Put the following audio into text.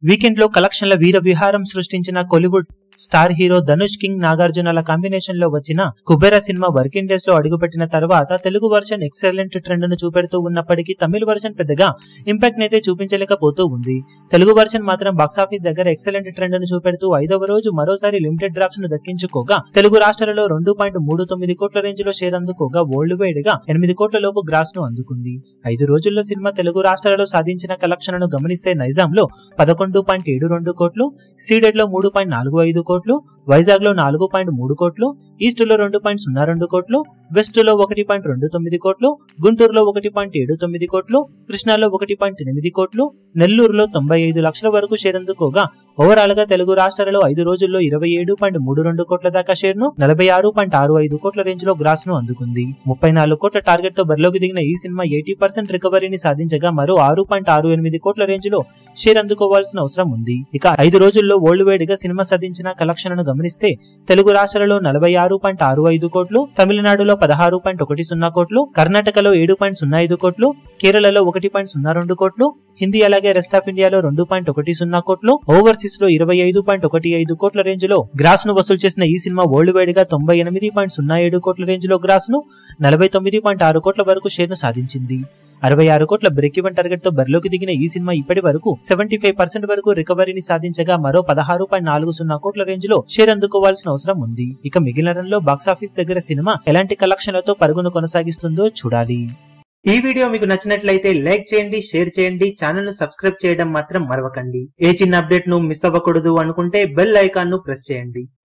Weekend లో కలెక్షన్ల వీర విహారం సృష్టించిన Kollywood star hero Dhanush king నాగార్జునల కాంబినేషన్ లో వచ్చిన కుబేరా సినిమా వర్కింగ్ డేస్ లో అడుగుపెట్టిన తర్వాత తెలుగు వర్షన్ ఎక్సలెంట్ ట్రెండ్ ను చూపెడుతూ ఉన్నప్పటికీ తమిళ వర్షన్ పెద్దగా ఇంపాక్ట్ నైతే చూపించలేకపోతూ ఉంది. తెలుగు వర్షన్ మాత్రం బాక్సాఫీస్ దగ్గర ఎక్సలెంట్ ట్రెండ్ ను చూపెడుతూ 5వ రోజు మరోసారి లిమిటెడ్ డ్రాప్స్ ను దక్కించుకోగా తెలుగు రాష్ట్రాలలో 2.39 కోట్ల రేంజ్ లో షేర్ అందుకోగా వరల్డ్ వైడ్ గా 8 కోట్ల లోపు గ్రాస్ ను అందుకుంది. 5 రోజుల్లో సినిమా తెలుగు రాష్ట్రాలలో సాధించిన కలెక్షన్లను గమనిస్తే నైజాం లో 11.72 కోట్లు, సీడెడ్ లో 3.45 కోట్లు, వైజాగ్ లో 4.3 కోట్లు, ఈస్ట్ లో 2.02 కోట్లు, వెస్ట్ లో 1.29 కోట్లు, గుంటూరులో 1.79 కోట్లు, కృష్ణాలో 1.8 కోట్లు, నెల్లూరులో 95 లక్షల వరకు షేర్ అందుకోగా ఓవరాల్ గా తెలుగు రాష్ట్రాలలో 5 రోజుల్లో 27.32 కోట్ల దాకా షేర్ ను 46.65 కోట్ల రేంజ్ లో గ్రాస్ ను అందుకుంది. 34 కోట్ల టార్గెట్ తో బరిలోకి దిగిన ఈ సినిమా 80% రికవరీని సాధించగా మరో 6.68 కోట్ల రేంజ్ లో షేర్ అందుకోవాల్సిన అవసరం ఉంది. ఇక 5 రోజుల్లో వరల్డ్ వైడ్ గా సినిమా సాధించిన కలెక్షన్లను గమనిస్తే తెలుగు రాష్ట్రాలలో 46.65 కోట్లు, తమిళనాడులో 16.10 కోట్లు, కర్ణాటకలో 7.05 కోట్లు, కేరళలో 1.02 కోట్లు, హిందీ అలాగే రెస్ట్ ఆఫ్ ఇండియాలో 2.10 కోట్లు, ఓవర్సీస్ లో 25.15 కోట్ల రేంజ్ లో గ్రాస్ ను వసూలు చేసిన ఈ సినిమా వరల్డ్ వైడ్ గా 98.07 కోట్ల రేంజ్ లో గ్రాస్ ను 49.6 కోట్ల వరకు షేర్ ను సాధించింది. 66 కోట్ల బ్రేక్ ఈవెన్ టార్గెట్ తో బరిలోకి దిగిన ఈ సినిమా ఇప్పటి వరకు 75% వరకు రికవరీని సాధించగా మరో 16.40 కోట్ల రేంజ్ లో షేర్ అందుకోవాల్సిన అవసరం ఉంది. ఇక మిగిలిన రన్ లో బాక్సాఫీస్ దగ్గర సినిమా ఎలాంటి కలెక్షన్లతో పరుగును కొనసాగిస్తుందో చూడాలి. ఈ వీడియో మీకు నచ్చినట్లయితే లైక్ చేయండి, షేర్ చేయండి, ఛానల్ ను సబ్స్క్రైబ్ చేయడం మాత్రం మరవకండి. ఏ చిన్న అప్డేట్ ను మిస్ అవ్వకూడదు అనుకుంటే బెల్ ఐకాన్ ను ప్రెస్ చేయండి.